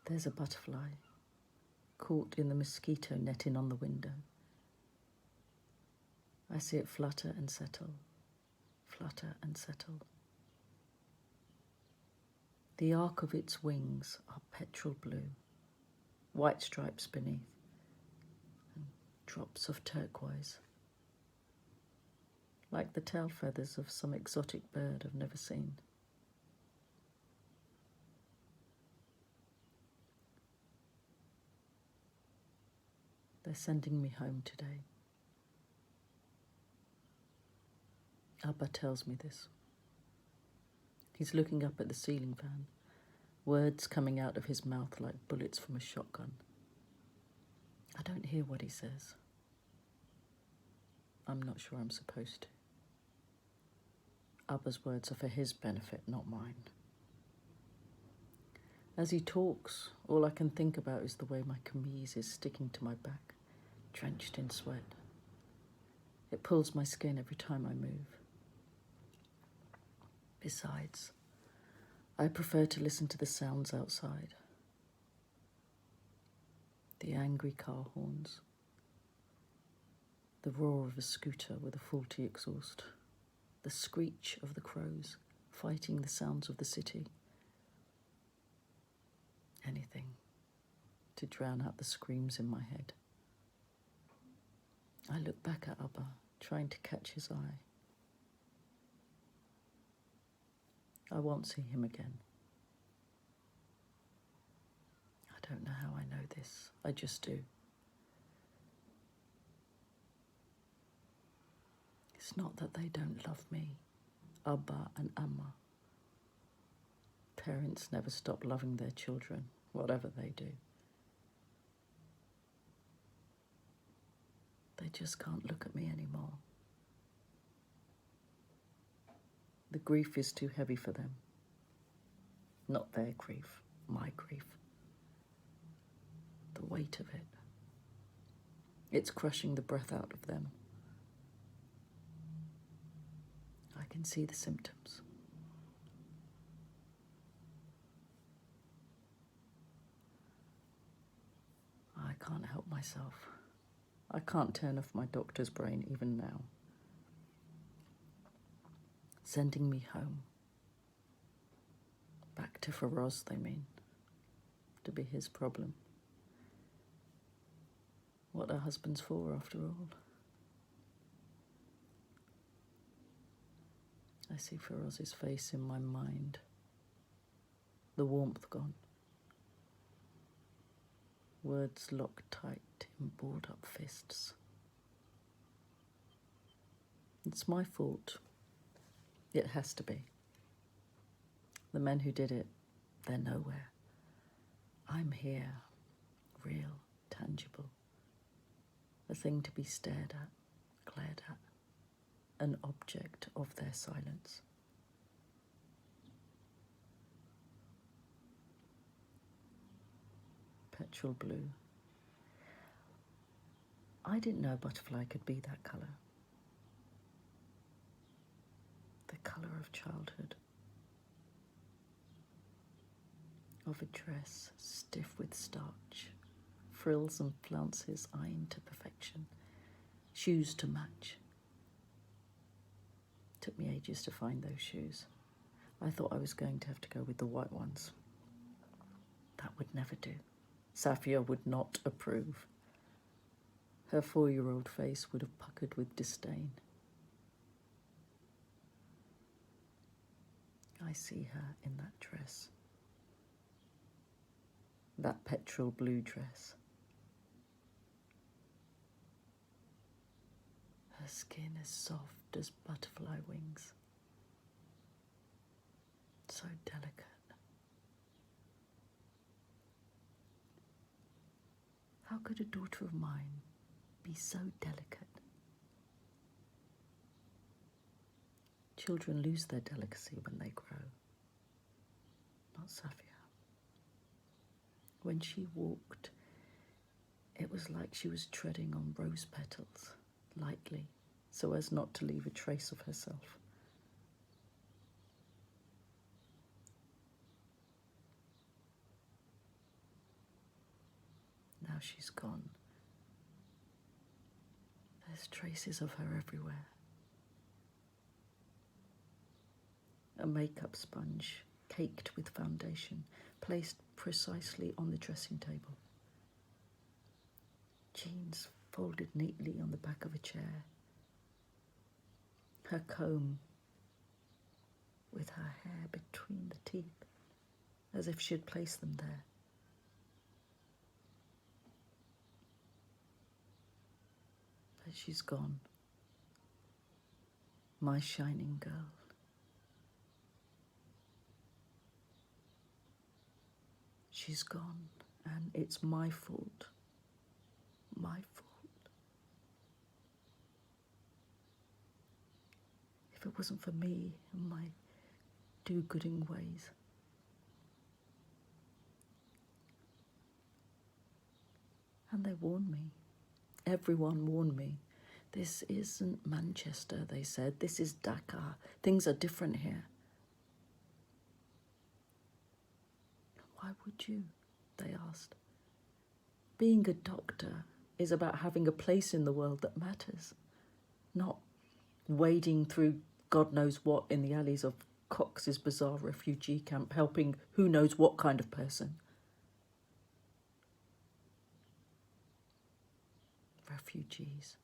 There's a butterfly caught in the mosquito netting on the window. I see it flutter and settle, flutter and settle. The arc of its wings are petrol blue, white stripes beneath, and drops of turquoise, like the tail feathers of some exotic bird I've never seen. They're sending me home today. Abba tells me this. He's looking up at the ceiling fan, words coming out of his mouth like bullets from a shotgun. I don't hear what he says. I'm not sure I'm supposed to. Abba's words are for his benefit, not mine. As he talks, all I can think about is the way my camise is sticking to my back, drenched in sweat. It pulls my skin every time I move. Besides, I prefer to listen to the sounds outside. The angry car horns, the roar of a scooter with a faulty exhaust, the screech of the crows fighting the sounds of the city. Anything to drown out the screams in my head. I look back at Abba, trying to catch his eye. I won't see him again. I don't know how I know this. I just do. It's not that they don't love me, Abba and Amma. Parents never stop loving their children, whatever they do. They just can't look at me anymore. The grief is too heavy for them. Not their grief, my grief. The weight of it. It's crushing the breath out of them. I can see the symptoms. I can't help myself. I can't turn off my doctor's brain even now. Sending me home. Back to Feroz, they mean. To be his problem. What are husbands for, after all? I see Feroz's face in my mind. The warmth gone. Words locked tight in balled-up fists. It's my fault. It has to be. The men who did it, they're nowhere. I'm here, real, tangible. A thing to be stared at, glared at. An object of their silence. Petrol blue. I didn't know a butterfly could be that colour. The colour of childhood. Of a dress stiff with starch, frills and flounces eyeing to perfection, shoes to match. Took me ages to find those shoes. I thought I was going to have to go with the white ones. That would never do. Safia would not approve. Her 4-year-old face would have puckered with disdain. I see her in that dress. That petrol blue dress. Her skin is soft as butterfly wings. So delicate. How could a daughter of mine be so delicate? Children lose their delicacy when they grow. Not Safia. When she walked, it was like she was treading on rose petals, lightly, so as not to leave a trace of herself. now she's gone. There's traces of her everywhere. A makeup sponge, caked with foundation, placed precisely on the dressing table. Jeans folded neatly on the back of a chair. Her comb with her hair between the teeth, as if she had placed them there. But she's gone. My shining girl. She's gone, and it's my fault. My fault. If it wasn't for me and my do-gooding ways. And they warned me. Everyone warned me. This isn't Manchester, they said. This is Dhaka. Things are different here. Why would you? They asked. Being a doctor is about having a place in the world that matters, not wading through God knows what in the alleys of Cox's Bazar refugee camp, helping who knows what kind of person. Refugees.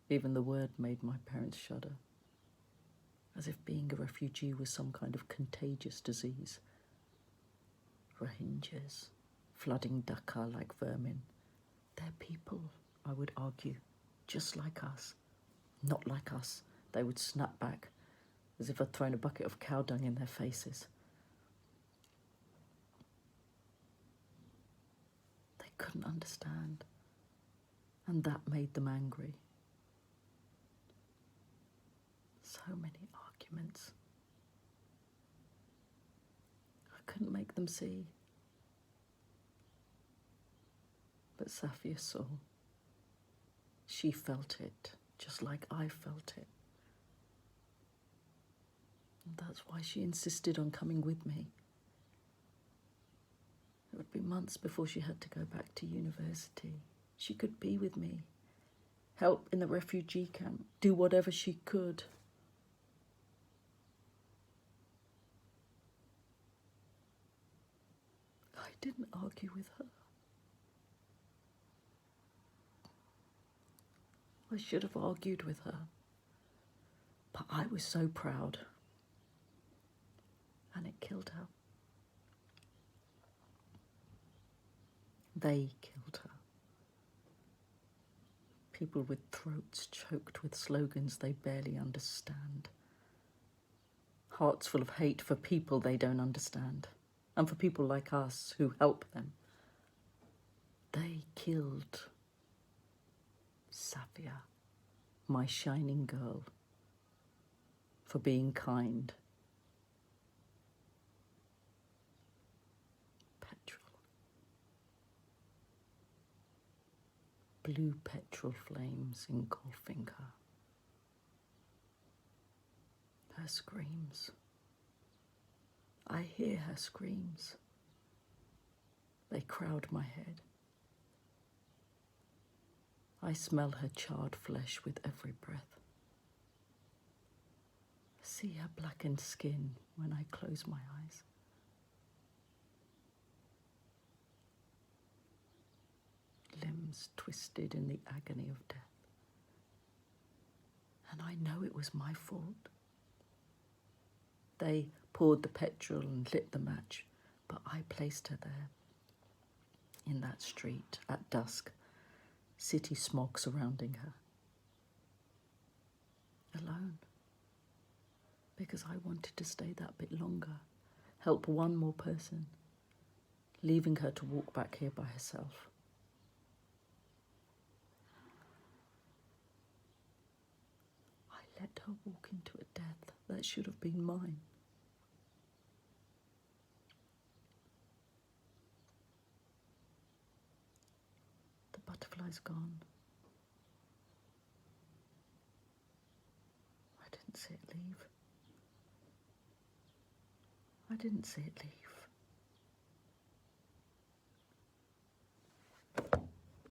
Even the word made my parents shudder, as if being a refugee was some kind of contagious disease. Rohingyas, flooding Dhaka like vermin. They're people, I would argue, just like us. Not like us, they would snap back, as if I'd thrown a bucket of cow dung in their faces. They couldn't understand, and that made them angry. So many arguments. I couldn't make them see. But Safia saw. She felt it, just like I felt it. And that's why she insisted on coming with me. It would be months before she had to go back to university. She could be with me, help in the refugee camp, do whatever she could. I didn't argue with her. I should have argued with her. But I was so proud. And it killed her. They killed her. People with throats choked with slogans they barely understand. Hearts full of hate for people they don't understand. And for people like us who help them. They killed Safia, my shining girl, for being kind. Petrol. Blue petrol flames engulfing her. Her screams. I hear her screams. They crowd my head. I smell her charred flesh with every breath. See her blackened skin when I close my eyes. Limbs twisted in the agony of death. And I know it was my fault. They poured the petrol and lit the match, but I placed her there, in that street at dusk, city smog surrounding her. Alone, because I wanted to stay that bit longer, help one more person, leaving her to walk back here by herself. I let her walk into a death that should have been mine. The butterfly's gone. I didn't see it leave. I didn't see it leave.